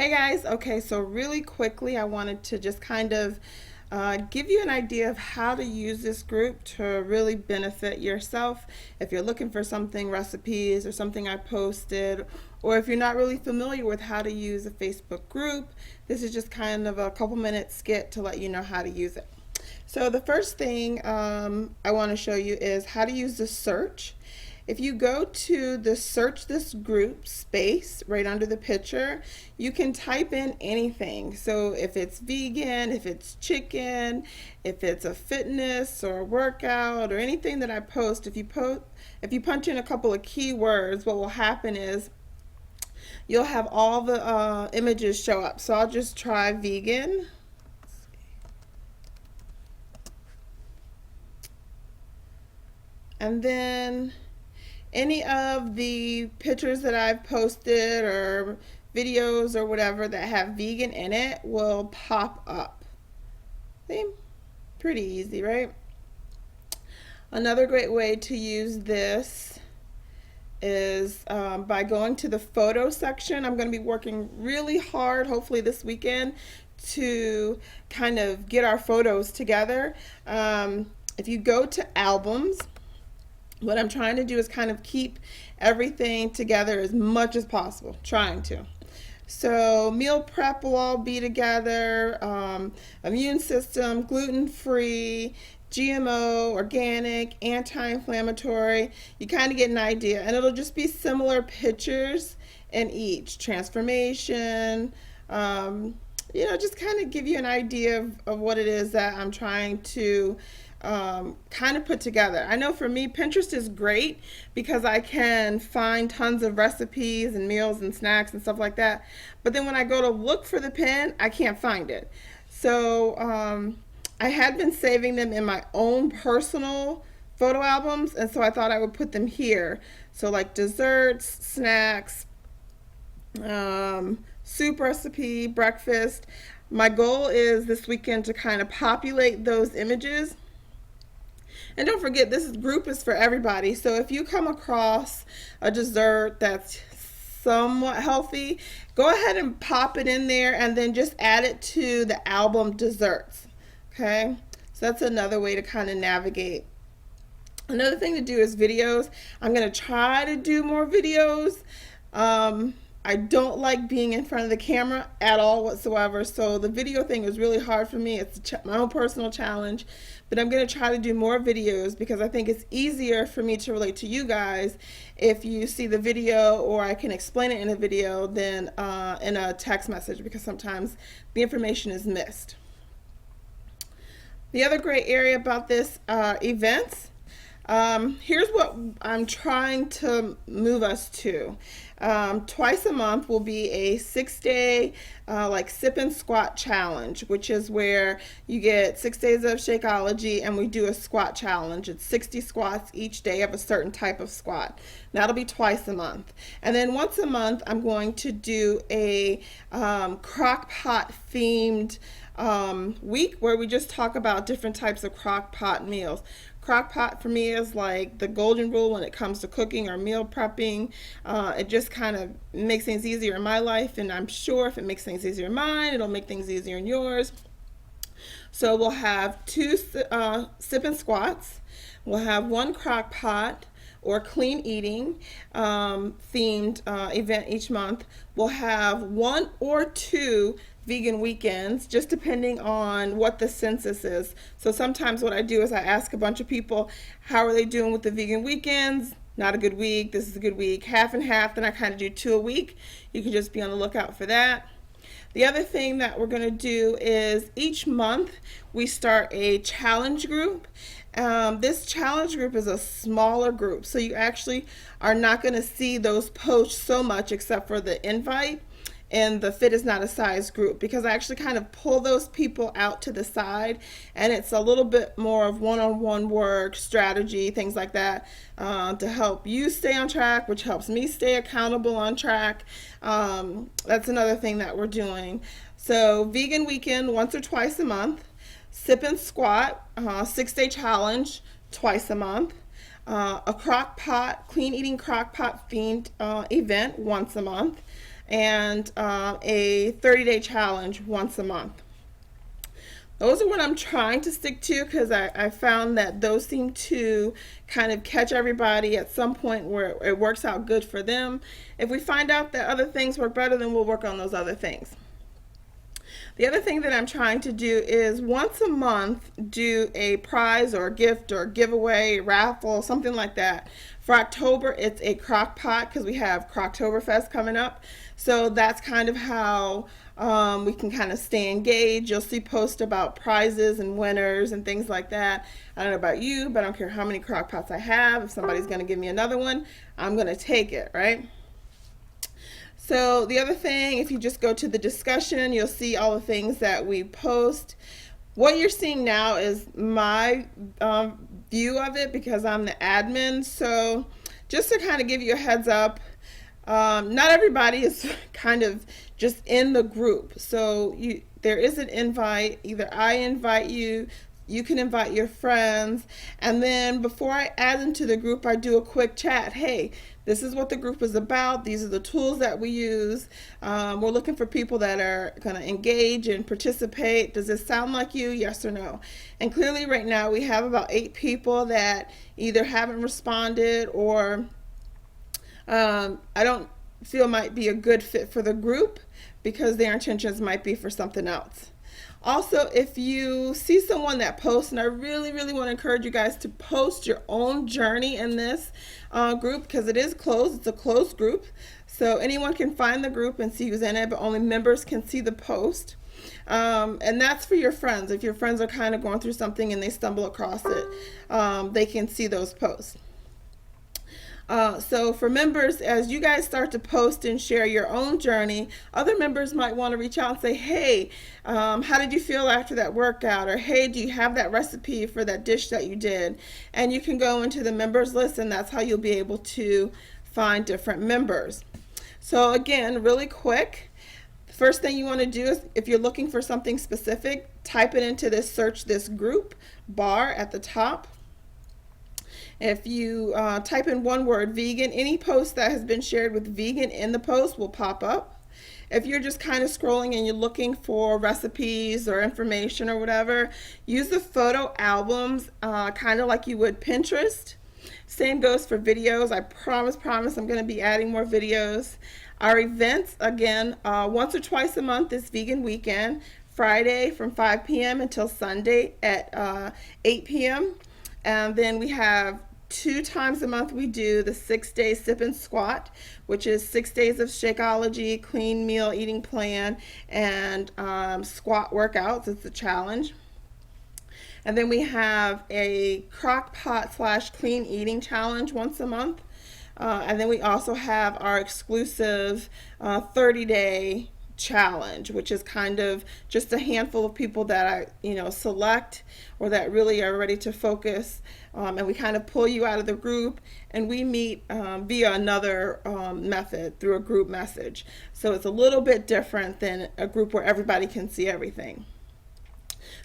Hey guys, okay, so really quickly, I wanted to just kind of give you an idea of how to use this group to really benefit yourself. If you're looking for something, recipes or something I posted, or if you're not really familiar with how to use a Facebook group, this is just kind of a couple minute skit to let you know how to use it. So the first thing I want to show you is how to use the search. If you go to the search this group space right under the picture, you can type in anything. So if it's vegan, if it's chicken, if it's a fitness or a workout or anything that I post, if you punch in a couple of keywords, what will happen is you'll have all the images show up. So I'll just try vegan. And then any of the pictures that I've posted or videos or whatever that have vegan in it will pop up. See? Pretty easy, right? Another great way to use this is by going to the photo section. I'm going to be working really hard, hopefully this weekend, to kind of get our photos together. If you go to albums, what I'm trying to do is kind of keep everything together as much as possible, trying to. So meal prep will all be together, immune system, gluten-free, GMO, organic, anti-inflammatory. You kind of get an idea, and it'll just be similar pictures in each. Transformation, just kind of give you an idea of what it is that I'm trying to kind of put together. I know for me, Pinterest is great because I can find tons of recipes and meals and snacks and stuff like that. But then when I go to look for the pin, I can't find it. So I had been saving them in my own personal photo albums, and so I thought I would put them here. So like desserts, snacks, soup recipe, breakfast. My goal is this weekend to kind of populate those images. And don't forget, this group is for everybody. So if you come across a dessert that's somewhat healthy, go ahead and pop it in there and then just add it to the album desserts. Okay, so that's another way to kind of navigate. Another thing to do is videos. I'm going to try to do more videos. I don't like being in front of the camera at all whatsoever, so the video thing is really hard for me. It's my own personal challenge, but I'm going to try to do more videos because I think it's easier for me to relate to you guys if you see the video, or I can explain it in a video than in a text message, because sometimes the information is missed. The other great area about this events. Here's what I'm trying to move us to. Twice a month will be a 6-day like sip and squat challenge, which is where you get 6 days of Shakeology and we do a squat challenge. It's 60 squats each day of a certain type of squat. That'll be twice a month. And then once a month I'm going to do a crock pot themed week where we just talk about different types of crock pot meals. Crock pot for me is like the golden rule when it comes to cooking or meal prepping. It just kind of makes things easier in my life, and I'm sure if it makes things easier in mine, it'll make things easier in yours. So we'll have 2 sip and squats. We'll have 1 crock pot or clean eating themed event each month. We'll have 1 or 2 vegan weekends, just depending on what the census is. So sometimes what I do is I ask a bunch of people, how are they doing with the vegan weekends? Not a good week, this is a good week, half and half. Then I kind of do 2 a week. You can just be on the lookout for that. The other thing that we're going to do is each month we start a challenge group. This challenge group is a smaller group, so you actually are not going to see those posts so much except for the invite and the Fit Is Not a Size group, because I actually kind of pull those people out to the side, and it's a little bit more of one-on-one work, strategy, things like that, to help you stay on track, which helps me stay accountable on track. That's another thing that we're doing. So vegan weekend once or twice a month, sip and squat 6-day challenge twice a month, a crock pot, clean eating crock pot themed event once a month, and a 30-day challenge once a month. Those are what I'm trying to stick to, because I found that those seem to kind of catch everybody at some point where it works out good for them. If we find out that other things work better, then we'll work on those other things. The other thing that I'm trying to do is once a month do a prize or a gift or giveaway, raffle, something like that. For October, it's a crock pot because we have Croctoberfest coming up. So that's kind of how we can kind of stay engaged. You'll see posts about prizes and winners and things like that. I don't know about you, but I don't care how many crock pots I have. If somebody's going to give me another one, I'm going to take it, right? So the other thing, if you just go to the discussion, you'll see all the things that we post. What you're seeing now is my view of it because I'm the admin. So just to kind of give you a heads up, not everybody is kind of just in the group. So there is an invite. Either I invite you, you can invite your friends, and then before I add them to the group, I do a quick chat. Hey, this is what the group is about. These are the tools that we use. We're looking for people that are going to engage and participate. Does this sound like you? Yes or no? And clearly right now we have about 8 people that either haven't responded or I don't feel might be a good fit for the group because their intentions might be for something else. Also, if you see someone that posts, and I really want to encourage you guys to post your own journey in this group because it is closed. It's a closed group. So anyone can find the group and see who's in it, but only members can see the post. And that's for your friends. If your friends are kind of going through something and they stumble across it, they can see those posts. So for members, as you guys start to post and share your own journey, other members might want to reach out and say, hey, how did you feel after that workout? Or hey, do you have that recipe for that dish that you did? And you can go into the members list, and that's how you'll be able to find different members. So again, really quick, the first thing you want to do is, if you're looking for something specific, type it into this search this group bar at the top. If you type in one word, vegan, any post that has been shared with vegan in the post will pop up. If you're just kind of scrolling and you're looking for recipes or information or whatever, use the photo albums kind of like you would Pinterest. Same goes for videos. I promise I'm going to be adding more videos. Our events, again, once or twice a month is Vegan Weekend, Friday from 5 p.m. until Sunday at 8 p.m. And then we have 2 times a month we do the 6-day sip and squat, which is 6 days of Shakeology, clean meal eating plan, and squat workouts. It's a challenge. And then we have a crock pot / clean eating challenge once a month. And then we also have our exclusive 30-day challenge, which is kind of just a handful of people that I select or that really are ready to focus, and we kind of pull you out of the group and we meet via another method through a group message. So it's a little bit different than a group where everybody can see everything.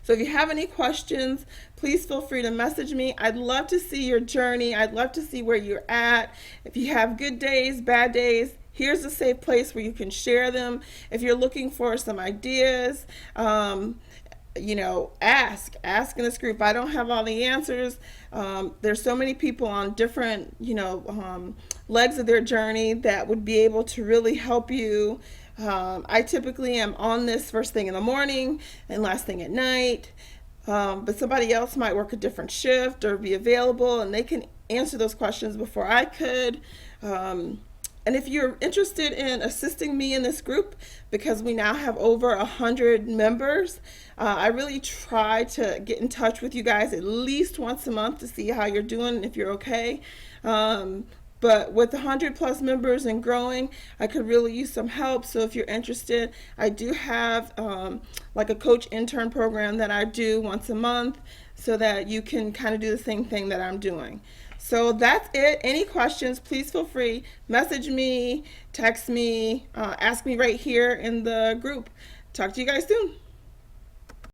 So if you have any questions, please feel free to message me. I'd love to see your journey. I'd love to see where you're at. If you have good days, bad days, here's a safe place where you can share them. If you're looking for some ideas, ask in this group. I don't have all the answers. There's so many people on different, legs of their journey that would be able to really help you. I typically am on this first thing in the morning and last thing at night. But somebody else might work a different shift or be available, and they can answer those questions before I could. And if you're interested in assisting me in this group, because we now have over 100 members, I really try to get in touch with you guys at least once a month to see how you're doing and if you're okay. But with 100+ members and growing, I could really use some help. So if you're interested, I do have like a coach intern program that I do once a month so that you can kind of do the same thing that I'm doing. So that's it. Any questions, please feel free. Message me, text me, ask me right here in the group. Talk to you guys soon.